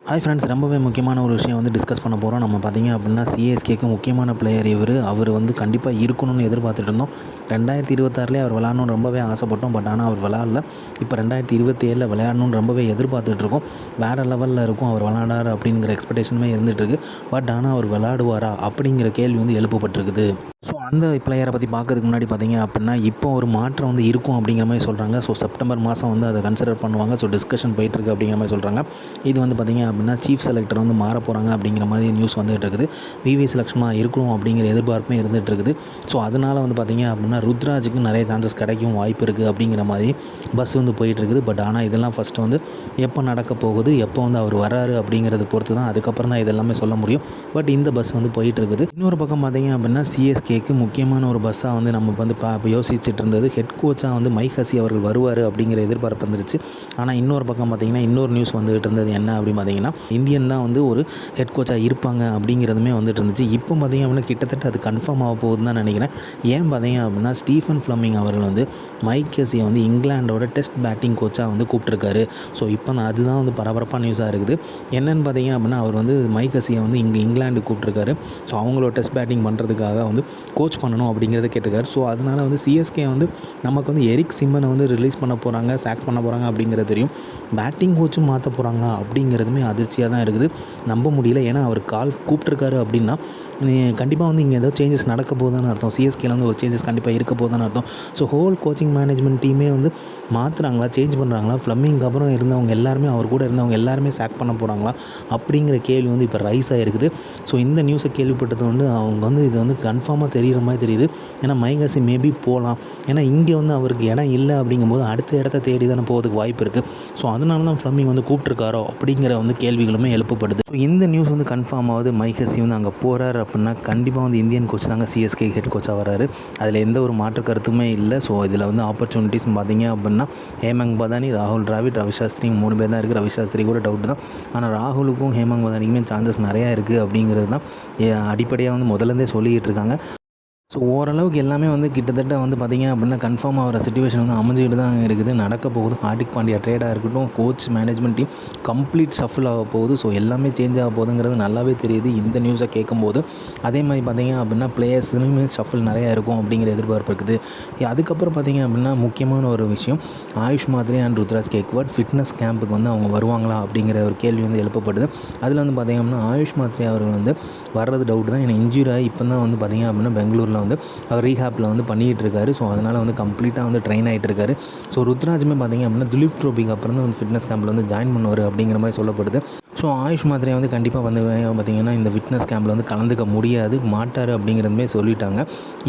Hi friends, ரொம்பவே முக்கியமான ஒரு விஷயம் வந்து டிஸ்கஸ் பண்ண போகிறோம். நம்ம பார்த்தீங்க அப்படின்னா சிஎஸ்கேக்கு முக்கியமான பிளேயர் அவர் வந்து கண்டிப்பாக இருக்கணும்னு எதிர்பார்த்துட்டு இருந்தோம். 2026 அவர் விளையாடணும்னு ரொம்பவே ஆசைப்பட்டோம். பட் ஆனால் அவர் விளையாடல. இப்போ 2027 விளையாடணும்னு ரொம்பவே எதிர்பார்த்துட்ருக்கோம். வேறு லெவலில் இருக்கும் அவர் விளையாடாரு அப்படிங்கிற எக்ஸ்பெக்டேஷனுமே இருந்துகிட்ருக்கு. பட் ஆனால் அவர் விளையாடுவாரா அப்படிங்கிற கேள்வி வந்து எழுப்பப்பட்டிருக்குது. ஸோ அந்த பிளேயரை பற்றி பார்க்கறதுக்கு முன்னாடி பார்த்தீங்க அப்படின்னா இப்போ ஒரு மாற்றம் வந்து இருக்கும் அப்படிங்கிற மாதிரி சொல்கிறாங்க. ஸோ செப்டம்பர் மாதம் வந்து அதை கன்சிடர் பண்ணுவாங்க. ஸோ டிஸ்கஷன் போயிட்டுருக்கு அப்படிங்கிற மாதிரி சொல்கிறாங்க. இது வந்து பார்த்திங்க அப்படின்னா சீஃப் செலக்டர் வந்து மாற போகிறாங்க அப்படிங்கிற மாதிரி நியூஸ் வந்துகிட்டு இருக்குது. விவிஎஸ் லக்ஷ்மணா இருக்கணும் அப்படிங்கிற எதிர்பார்ப்புமே இருந்துகிட்டு இருக்குது. ஸோ அதனால் வந்து பார்த்திங்க அப்படின்னா ருத்ராஜுக்கு நிறைய சான்சஸ் கிடைக்கும் வாய்ப்பு இருக்குது அப்படிங்கிற மாதிரி பஸ் வந்து போயிட்டுருக்குது. பட் ஆனால் இதெல்லாம் ஃபஸ்ட்டு வந்து எப்போ நடக்க போகுது, எப்போ வந்து அவர் வராரு அப்படிங்கிறத பொறுத்து தான், அதுக்கப்புறம் தான் இதெல்லாமே சொல்ல முடியும். பட் இந்த பஸ் வந்து போயிட்டுருக்குது. இன்னொரு பக்கம் பார்த்திங்க அப்படின்னா சிஎஸ்கேக்கு முக்கியமான ஒரு பஸ்ஸாக வந்து நம்ம வந்து யோசிச்சுட்டு இருந்தது. ஹெட் கோச்சாக வந்து மைக் ஹசி அவர்கள் வருவார் அப்படிங்கிற எதிர்பார்ப்பு வந்துருச்சு. ஆனால் இன்னொரு பக்கம் பார்த்திங்கன்னா இன்னொரு நியூஸ் வந்துகிட்டு இருந்தது. என்ன அப்படின்னு பார்த்திங்கன்னா இந்தியன் தான் வந்து ஒரு ஹெட் கோச்சாக இருப்பாங்க அப்படிங்கிறதுமே வந்துட்டு இருந்துச்சு. இப்போ பார்த்திங்க அப்படின்னா கிட்டத்தட்ட அது கன்ஃபார்ம் ஆக போகுதுன்னு தான் நினைக்கிறேன். ஏன் பார்த்திங்க அப்படின்னா ஸ்டீஃபன் ஃப்ளமிங் அவர்கள் வந்து மைக் ஹசியை வந்து இங்கிலாண்டோட டெஸ்ட் பேட்டிங் கோச்சாக வந்து கூப்பிட்டுருக்காரு. ஸோ இப்போ அதுதான் வந்து பரபரப்பான நியூஸாக இருக்குது. என்னென்னு பார்த்திங்க அப்படின்னா அவர் வந்து மைக் ஹசியை வந்து இங்கே இங்கிலாண்டு கூப்பிட்டுருக்காரு. ஸோ அவங்களோட டெஸ்ட் பேட்டிங் பண்ணுறதுக்காக வந்து கோச் பண்ணணும் அப்படிங்கிறத கேட்டிருக்காரு. ஸோ அதனால் வந்து சிஎஸ்கே வந்து நமக்கு வந்து எரிக் சிம்மனை வந்து ரிலீஸ் பண்ண போகிறாங்க, சாக் பண்ண போகிறாங்க அப்படிங்கிறது தெரியும். பேட்டிங் கோச்சும் மாற்ற போகிறாங்களா அப்படிங்கிறதுமே அதிர்ச்சியாக தான் இருக்குது. நம்ப முடியல. ஏன்னா அவர் கூப்பிட்டுருக்காரு அப்படின்னா கண்டிப்பாக வந்து இங்கே ஏதோ சேஞ்சஸ் நடக்க போகுதுன்னு அர்த்தம். சிஎஸ்கேல வந்து ஒரு சேஞ்சஸ் கண்டிப்பாக இருக்க போகுதுன்னு அர்த்தம். ஸோ ஹோல் கோச்சிங் மேனேஜ்மெண்ட் டீமே வந்து மாற்றுறாங்களா, சேஞ்ச் பண்ணுறாங்களா, ஃப்ளமிங்க்கு அப்புறம் இருந்தவங்க எல்லாருமே, அவர் கூட இருந்தவங்க எல்லாருமே சாக் பண்ண போகிறாங்களா அப்படிங்கிற கேள்வி வந்து இப்போ ரைஸ் ஆகிருக்குது. ஸோ இந்த நியூஸை கேள்விப்பட்டது வந்து அவங்க வந்து இது வந்து கன்ஃபார்மாக தெரிகிற மாதிரி தெரியுது. ஏன்னா மைக் ஹசி மேபி போகலாம். ஏன்னா இங்கே வந்து அவருக்கு இடம் இல்லை அப்படிங்கும்போது அடுத்த இடத்த தேடி தானே போகிறதுக்கு வாய்ப்பு இருக்குது. ஸோ அதனால தான் ஃப்ளமிங் வந்து கூப்பிட்டுருக்காரோ அப்படிங்கிற வந்து கேள்விகளுமே எழுப்பப்படுது. ஸோ இந்த நியூஸ் வந்து கன்ஃபார்ம் ஆகுது. மைக் ஹசி வந்து அங்கே போகிறாரு அப்படின்னா கண்டிப்பாக வந்து இந்தியன் கோச் தாங்க சிஎஸ்கே ஹெட் கோச்சாக வராரு. அதில் எந்த ஒரு மாற்று கருத்துமே இல்லை. ஸோ இதில் வந்து ஆப்பர்ச்சுனிட்டிஸ் பார்த்தீங்க அப்படின்னா ஹேமங் பதானி, ராகுல் டிராவிட், ரவி சாஸ்திரி 3 பேர் தான் இருக்குது. ரவி சாஸ்திரி கூட டவுட் தான். ஆனால் ராகுலுக்கும் ஹேமங் பதானிக்குமே சான்சஸ் நிறையா இருக்குது அப்படிங்கிறது தான் அடிப்படையாக வந்து முதலேருந்தே சொல்லிக்கிட்டு இருக்காங்க. ஸோ ஓரளவுக்கு எல்லாமே வந்து கிட்டத்தட்ட வந்து பார்த்திங்க அப்படின்னா கன்ஃபார்ம் ஆகிற சிச்சுவேஷன் வந்து அமைஞ்சிக்கிட்டு தான் இருக்குது. நடக்க போகுது. ஹார்திக் பாண்டியா ட்ரேடாக இருக்கட்டும், coach management team complete shuffle ஆக போகுது. ஸோ எல்லாமே சேஞ்ச் ஆக போகுதுங்கிறது நல்லாவே தெரியுது இந்த நியூஸை கேட்கும்போது. அதே மாதிரி பார்த்திங்க அப்படின்னா பிளேயர்ஸுமே ஷஃபில் நிறையா இருக்கும் அப்படிங்கிற எதிர்பார்ப்பு இருக்குது. அதுக்கப்புறம் பார்த்திங்க அப்படின்னா முக்கியமான ஒரு விஷயம், ஆயுஷ் மாத்ரே அண்ட் ருத்ராஜ் கேக்வாட் ஃபிட்னஸ் கேம்புக்கு வந்து அவங்க வருவாங்களா அப்படிங்கிற ஒரு கேள்வி வந்து எழுப்பப்படுது. அதில் வந்து பார்த்திங்க அப்படின்னா ஆயுஷ் மாத்ரே அவர்கள் வந்து வர்றது டவுட் தான். ஏன்னா இன்ஜூரி ஆகி இப்போ தான் வந்து பார்த்திங்க அப்படின்னா பெங்களூரில் வந்து அவர் ரீஹாப்பில் வந்து பண்ணிகிட்டு இருக்காரு. ஸோ அதனால் வந்து கம்ப்ளீட்டாக வந்து ட்ரெயின் ஆகிட்டு இருக்காரு. ஸோ ருத்ராஜுமே பார்த்திங்க அப்படின்னா துலீப் ட்ரோபிக்கு அப்புறம் தான் வந்து ஃபிட்னஸ் கேம்பில் வந்து ஜாயின் பண்ணுவார் அப்படிங்கிற மாதிரி சொல்லப்படுது. ஸோ ஆயுஷ் மாத்ரே வந்து கண்டிப்பாக வந்து பார்த்திங்கன்னா இந்த ஃபிட்னஸ் கேம்பில் வந்து கலந்துக்க முடியாது, மாட்டார் அப்படிங்கிறதுமே சொல்லிட்டாங்க.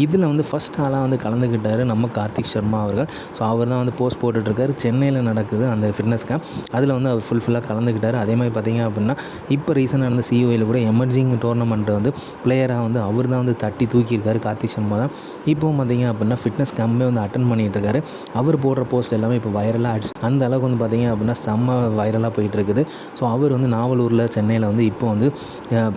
இதில் வந்து ஃபஸ்ட் ஆளாக வந்து கலந்துக்கிட்டார் நம்ம கார்த்திக் சர்மா அவர்கள். ஸோ அவர் தான் வந்து போஸ்ட் போட்டுட்ருக்காரு. சென்னையில் நடக்குது அந்த ஃபிட்னஸ் கேம்ப். அதில் வந்து அவர் ஃபுல்லாக கலந்துக்கிட்டார். அதே மாதிரி பார்த்திங்க அப்படின்னா இப்போ ரீசெண்டாக நடந்த சிஓஏல கூட எமர்ஜிங் டோர்னமெண்ட்டை வந்து பிளேயராக வந்து அவர் தான் வந்து தட்டி தூக்கியிருக்காரு. கார்த்திக் சர்மா தான். இப்போவும் பார்த்திங்க அப்படின்னா ஃபிட்னஸ் கேம்பே வந்து அட்டன் பண்ணிகிட்டு இருக்காரு. அவர் போடுற போஸ்ட் எல்லாமே இப்போ வைரலாக ஆகிடுச்சு. அந்த அளவுக்கு வந்து பார்த்திங்க அப்படின்னா செம்ம வைரலாக போயிட்டு இருக்குது. ஸோ அவர் வந்து நாவலூரில், சென்னையில் வந்து இப்போ வந்து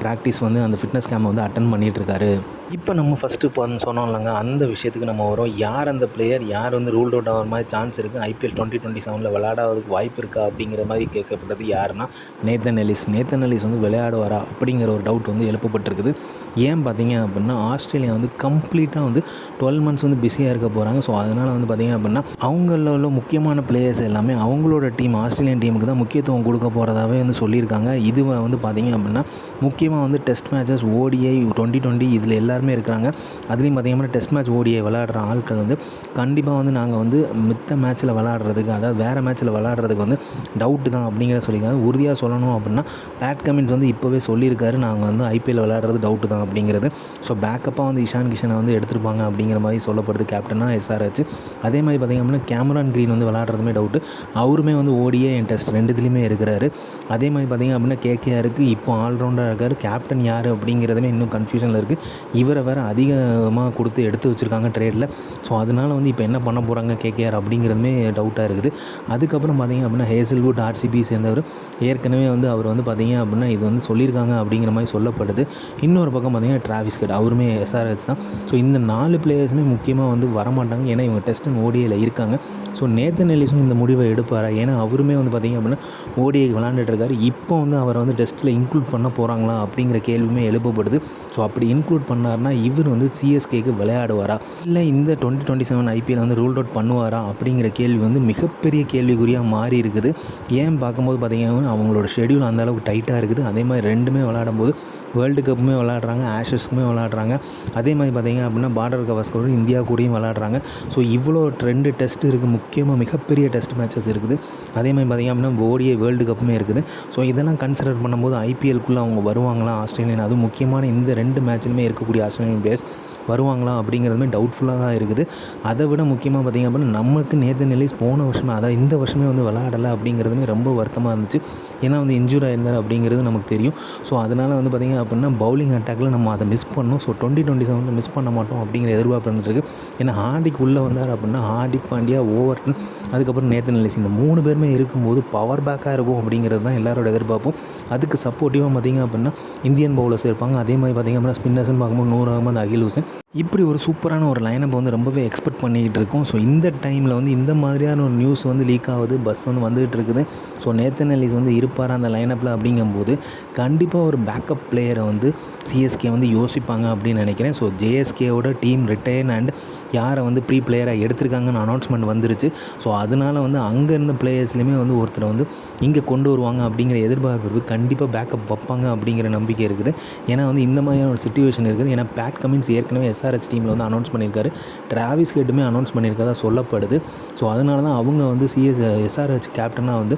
ப்ராக்டிஸ் வந்து அந்த ஃபிட்னஸ் கேம்பை வந்து அட்டன் பண்ணிகிட்ருக்காரு. இப்போ நம்ம ஃபஸ்ட்டு சொன்னோம் இல்லைங்க, அந்த விஷயத்துக்கு நம்ம வரோம். யார் அந்த பிளேயர், யார் வந்து ரூல்ட் அவுட் ஆகிற மாதிரி சான்ஸ் இருக்குது, ஐபிஎல் 2027 விளையாடாததுக்கு வாய்ப்பு இருக்கா அப்படிங்கிற மாதிரி கேட்கப்பட்டது யாருன்னா நேத்தன் எலிஸ். நேத்தன் எலிஸ் வந்து விளையாடுவாரா அப்படிங்கிற ஒரு டவுட் வந்து எழுப்பப்பட்டிருக்குது. ஏன் பார்த்தீங்க அப்படின்னா ஆஸ்திரேலியா வந்து கம்ப்ளீட்டாக வந்து 12 மந்த்ஸ் வந்து பிஸியாக இருக்க போகிறாங்க. ஸோ அதனால் வந்து பார்த்திங்க அப்படின்னா அவங்களில் உள்ள முக்கியமான பிளேயர்ஸ் எல்லாமே அவங்களோட டீம், ஆஸ்திரேலியன் டீமுக்கு தான் முக்கியத்துவம் கொடுக்க போகிறதாவே வந்து சொல்லியிருக்காங்க. இது வந்து பார்த்திங்க அப்படின்னா முக்கியமாக வந்து டெஸ்ட் மேட்சஸ், ஓடிஐ 2020 இதில் எல்லாருமே இருக்கிறாங்க. அதுலேயும் பார்த்திங்கன்னா டெஸ்ட் மேட்ச், ஓடிஐ விளையாடுற ஆட்கள் வந்து கண்டிப்பாக வந்து நாங்கள் வந்து மித்த மேட்ச்சில் விளையாடுறதுக்கு, அதாவது வேறு மேட்ச்சில் விளையாடுறதுக்கு வந்து டவுட்டு தான் அப்படிங்கிற சொல்லியிருக்காங்க. உறுதியாக சொல்லணும் அப்படின்னா பேட் கமின்ஸ் வந்து இப்போவே சொல்லியிருக்காரு, நாங்கள் வந்து ஐபிஎல் விளையாடுறது டவுட்டு தான் அப்படிங்கிறது. ஸோ பேக்கப்பாக வந்து இஷான் கிஷனை வந்து எடுத்துருப்பாங்க அப்படிங்கிற மாதிரி சொல்லப்படுது கேப்டனாக எஸ்ஆர்ஹெச். அதே மாதிரி பார்த்திங்க அப்படின்னா கேமரான் க்ரீன் வந்து விளையாடுறதுமே டவுட்டு. அவருமே வந்து ஓடிஐ அண்ட் டெஸ்ட் ரெண்டுத்துலேயுமே இருக்கிறாரு. அதே மாதிரி பார்த்திங்க அப்படின்னா கேகேஆருக்கு இப்போ ஆல்ரவுண்டராக இருக்கார். கேப்டன் யார் அப்படிங்கிறதுமே இன்னும் கன்ஃபியூஷனில் இருக்குது. இவரை வேறு அதிகமாக கொடுத்து எடுத்து வச்சுருக்காங்க ட்ரேடில். ஸோ அதனால் வந்து இப்போ என்ன பண்ண போகிறாங்க கேகேஆர் அப்படிங்கிறதுமே டவுட்டாக இருக்குது. அதுக்கப்புறம் பார்த்திங்க அப்படின்னா ஹேசல்வுட் ஆர்சிபி சேர்ந்தவர் ஏற்கனவே வந்து அவர் வந்து பார்த்திங்க அப்படின்னா இது வந்து சொல்லியிருக்காங்க அப்படிங்கிற மாதிரி சொல்லப்படுது. இன்னொரு பக்கம் பார்த்திங்கன்னா டிராவிஸ் ஹெட், அவருமே எஸ்ஆர்ஹெச் தான். ஸோ இந்த 4 பிளேயர்ஸுமே முக்கியமாக வந்து வரமாட்டாங்க. ஏன்னா இவங்க டெஸ்ட் அண்ட் ஓடிஐயில் இருக்காங்க. ஸோ நேத்தன் எலிஸும் இந்த முடிவை எடுப்பாரா? ஏன்னா அவருமே வந்து பார்த்திங்க அப்படின்னா ஓடிஐ விளாண்டுட்டு இருக்காரு. இப்போ வந்து அவரை வந்து டெஸ்ட்டில் இன்க்ளூட் பண்ண போகிறாங்களா அப்படிங்கிற கேள்வியுமே எழுப்பப்படுது. ஸோ அப்படி இன்க்ளூட் பண்ணார்னா இவர் வந்து சிஎஸ்கேக்கு விளையாடுவாரா, இல்லை இந்த 2027 ஐபிஎல் வந்து ரூல் அவுட் பண்ணுவாரா அப்படிங்கிற கேள்வி வந்து மிகப்பெரிய கேள்விக்குறியாக மாறி இருக்குது. ஏன் பார்க்கும்போது பார்த்தீங்கன்னா அவங்களோட ஷெடியூல் அந்தளவுக்கு டைட்டாக இருக்குது. அதே மாதிரி ரெண்டுமே விளையாடும்போது வேர்ல்டு கப்புமே விளையாடுறாங்க, ஆஷஸ்க்குமே விளையாடுறாங்க. அதே மாதிரி பார்த்திங்க அப்படின்னா பார்டர் கவாஸ்கரும் இந்தியா கூடயும் விளையாடுறாங்க. ஸோ இவ்வளோ 2 டெஸ்ட் இருக்குது, முக்கியமாக மிகப்பெரிய டெஸ்ட் மேட்சஸ் இருக்குது. அதே மாதிரி பார்த்திங்க அப்படின்னா ஓடிஐ வேர்ல்டு கப்புமே இருக்குது. ஸோ இதெல்லாம் கன்சிடர் பண்ணும்போது ஐபிஎல்குள்ளே அவங்க வருவாங்களா ஆஸ்திரேலியன், அதுவும் முக்கியமான இந்த 2 மேட்ச்லையுமே இருக்கக்கூடிய ஆஸ்திரேலியன் பிளேயர்ஸ் வருவாங்களா அப்படிங்கிறதுமே டவுட்ஃபுல்லாக தான் இருக்குது. அதை விட முக்கியமாக பார்த்திங்க அப்படின்னா நமக்கு நேத்தன் எல்லிஸ் போன வருஷமே அதாவது இந்த வருஷமே வந்து விளையாடலை அப்படிங்கிறதுமே ரொம்ப வருத்தமாக இருந்துச்சு. ஏன்னா வந்து இன்ஜூர் ஆயிருந்தார் அப்படிங்கிறது நமக்கு தெரியும். ஸோ அதனால் வந்து பார்த்திங்க அப்படின்னா பவுலிங் அட்டாக்கில் நம்ம அதை மிஸ் பண்ணோம். ஸோ 2027 மிஸ் பண்ண மாட்டோம் அப்படிங்கிற எதிர்பார்ப்பு இருந்துருக்கு. ஏன்னா ஹார்டிக் உள்ளே வந்தார் அப்படின்னா ஹார்டிக் பாண்டியா, ஓவர்டன், அதுக்கப்புறம் நேத்தன் எல்லிஸ் இந்த 3 பேருமே இருக்கும்போது பவர் பேக்காக இருக்கும் அப்படிங்கிறது தான் எல்லாரோட எதிர்பார்ப்பும். அதுக்கு சப்போர்ட்டிவாக பார்த்திங்க அப்படின்னா இந்தியன் பவுலர்ஸ் இருப்பாங்க. அதே மாதிரி பார்த்திங்க அப்படின்னா ஸ்பின்னர்ஸ்னு பார்க்கும்போது நூர் அகமது, அகில் ஹுசேன், இப்படி ஒரு சூப்பரான ஒரு லைனப் வந்து ரொம்பவே எக்ஸ்பெக்ட் பண்ணிக்கிட்டு இருக்கோம். ஸோ இந்த டைமில் வந்து இந்த மாதிரியான ஒரு நியூஸ் வந்து லீக் ஆகுது, பஸ் வந்து வந்துகிட்டு இருக்குது. ஸோ நேத்தன் எல்லிஸ் வந்து இருப்பார் அந்த லைனப்பில் அப்படிங்கும்போது கண்டிப்பாக ஒரு பேக்கப் பிளேயரை வந்து சிஎஸ்கே வந்து யோசிப்பாங்க அப்படின்னு நினைக்கிறேன். ஸோ ஜேஎஸ்கேவோட டீம் ரிட்டையர்ன் அண்ட் யாரை வந்து ப்ரீ பிளேயராக எடுத்திருக்காங்கன்னு அனௌன்ஸ்மெண்ட் வந்துருச்சு. ஸோ அதனால் வந்து அங்கே இருந்த பிளேயர்ஸ்லையுமே வந்து ஒருத்தரை வந்து இங்கே கொண்டு வருவாங்க அப்படிங்கிற எதிர்பார்ப்பு கண்டிப்பாக பேக்கப் வைப்பாங்க அப்படிங்கிற நம்பிக்கை இருக்குது. ஏன்னா வந்து இந்த மாதிரியான ஒரு சிச்சுவேஷன் இருக்குது. ஏன்னா பேட் கமின்ஸ் ஏற்கனவே எஸ்ஆர்ஹெச் டீமில் வந்து அனௌன்ஸ் பண்ணியிருக்காரு, டிராவிஸ் ஹெட்டுமே அனௌன்ஸ் பண்ணியிருக்கதா சொல்லப்படுது. ஸோ அதனால தான் அவங்க வந்து எஸ்ஆர்ஹெச் கேப்டனாக வந்து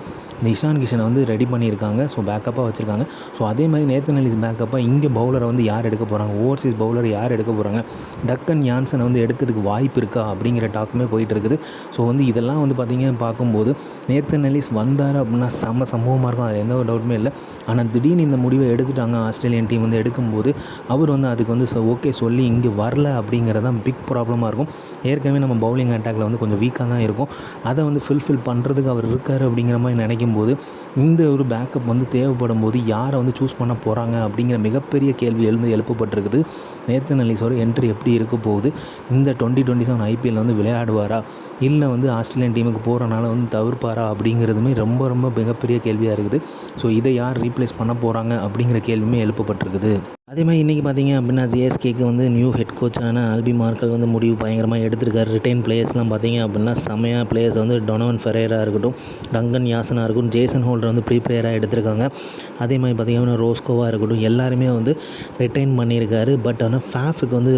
இஷான் கிஷனை வந்து ரெடி பண்ணியிருக்காங்க. ஸோ பேக்கப்பாக வச்சுருக்காங்க. ஸோ அதே மாதிரி நேத்தன் எல்லிஸ் பேக்கப்பாக இங்கே பவுலரை வந்து யார் எடுக்க போகிறாங்க, ஓவர்சீஸ் பவுலர் யார் எடுக்க போகிறாங்க, டக்கன் யான்சனை வந்து எடுக்கிறதுக்கு வாய்ப்பு இருக்கா அப்படிங்கிற டாக்குமே போயிட்டு இருக்குது. ஸோ வந்து இதெல்லாம் வந்து பார்க்கும்போது நேத்தன் எல்லிஸ் வந்தார் அப்படின்னா செம்ம சம்பவமாக இருக்கும், அது எந்த ஒரு டவுட்டுமே இல்லை. ஆனால் திடீர்னு இந்த முடிவை எடுத்துட்டாங்க ஆஸ்திரேலியன் டீம் வந்து எடுக்கும்போது அவர் வந்து அதுக்கு வந்து ஓகே சொல்லி இங்கே வரல அப்படிங்கிறது தான் பிக் ப்ராப்ளமாக இருக்கும். ஏற்கனவே நம்ம பவுலிங் அட்டாக்கில் வந்து கொஞ்சம் வீக்காக தான் இருக்கும். அதை வந்து ஃபில் பண்ணுறதுக்கு அவர் இருக்கார் அப்படிங்கிற மாதிரி நினைக்கும் போது இந்த ஒரு பேக்கப் வந்து தேவைப்படும் போது யாரை வந்து சூஸ் பண்ண போகிறாங்க அப்படிங்கிற மிகப்பெரிய கேள்வி எழுப்பப்பட்டிருக்குது. நேத்தன் எல்லிஸோட என்ட்ரி எப்படி இருக்க போகுது, இந்த 2027 ஐபிஎல் வந்து விளையாடுவாரா, இல்லை வந்து ஆஸ்திரேலியன் டீமுக்கு போகிறனால வந்து தவிர்ப்பாரா அப்படிங்கிறதுமே ரொம்ப ரொம்ப மிகப்பெரிய கேள்வியாக இருக்குது. ஸோ இதை யார் ரீப்ளேஸ் பண்ண போகிறாங்க அப்படிங்கிற கேள்வியுமே எழுப்பப்பட்டிருக்குது. அதே மாதிரி இன்றைக்கி பார்த்திங்க அப்படின்னா ஜேஎஸ்கேக்கு வந்து நியூ ஹெட் கோச்சான ஆல்பி மார்க்கல் வந்து முடிவு பயங்கரமாக எடுத்திருக்காரு. ரிட்டைன் பிளேயர்ஸ்லாம் பார்த்திங்க அப்படின்னா செமையாக பிளேயர்ஸ் வந்து டொனோவன் ஃபெரேரா இருக்கட்டும், டங்கன் யாசனாக இருக்கட்டும், ஜேசன் ஹோல்டர் வந்து ப்ரீ பிளேயராக எடுத்திருக்காங்க. அதே மாதிரி பார்த்திங்க அப்படின்னா ரோஸ்கோவாக இருக்கட்டும், எல்லாருமே வந்து ரிட்டைன் பண்ணியிருக்காரு. பட் ஆனால் ஃபேஃபுக்கு வந்து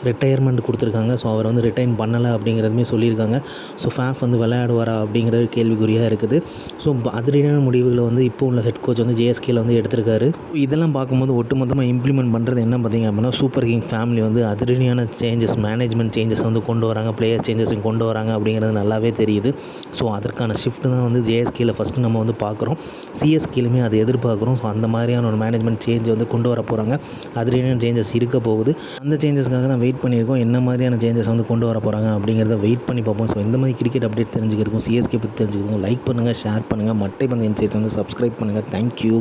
ரிட்டையர்மெண்ட் கொடுத்துருக்காங்க. ஸோ அவர் வந்து ரிட்டைன் பண்ணலை அப்படிங்கிறதுமே சொல்லியிருக்காங்க. ஸோ ஃபேஃப் வந்து விளையாடுவாரா அப்படிங்கிறது கேள்விக்குறியாக இருக்குது. ஸோ அதிரடியான முடிவுகளை வந்து இப்போ உள்ள ஹெட் கோச் வந்து ஜேஎஸ்கேல வந்து எடுத்திருக்காரு. இதெல்லாம் பார்க்கும்போது ஒட்டுமொத்தமாக இம்ப்ளிமெண்ட் பண்ணுறது என்ன பார்த்திங்க அப்படின்னா சூப்பர் கிங் ஃபேமிலி வந்து அதிரடியான சேஞ்சஸ், மேனேஜ்மெண்ட் சேஞ்சஸ் வந்து கொண்டு வராங்க, பிளேயர் சேஞ்சஸும் கொண்டு வராங்க அப்படிங்கிறது நல்லாவே தெரியுது. ஸோ அதற்கான ஷிஃப்ட் தான் வந்து ஜேஎஸ்கேல ஃபஸ்ட்டு நம்ம வந்து பார்க்குறோம், சிஎஸ்கேலுமே அதை எதிர்பார்க்குறோம். ஸோ அந்த மாதிரியான ஒரு மேனேஜ்மெண்ட் சேஞ்ச் வந்து கொண்டு வர போகிறாங்க. அதிரடியான சேஞ்சஸ் இருக்க போகுது. அந்த சேஞ்சஸ்க்காக தான் வெயிட் பண்ணியிருக்கோம். என்ன மாதிரியான சேஞ்சஸ் வந்து கொண்டு வர போகிறாங்க அப்படிங்கிறத வெயிட் பண்ணி பார்ப்போம். ஸோ இந்த மாதிரி கிரிக்கெட் அப்டேட் தெரிஞ்சுக்கிறதுக்கும் சிஎஸ்கே பற்றி தெரிஞ்சுக்கிறதுக்கும் லைக் பண்ணுங்கள், ஷேர் பண்ணுங்கள், மட்டை பந்து இன்சைட்ஸ் வந்து சப்ஸ்கிரைப் பண்ணுங்கள். தேங்க்யூ.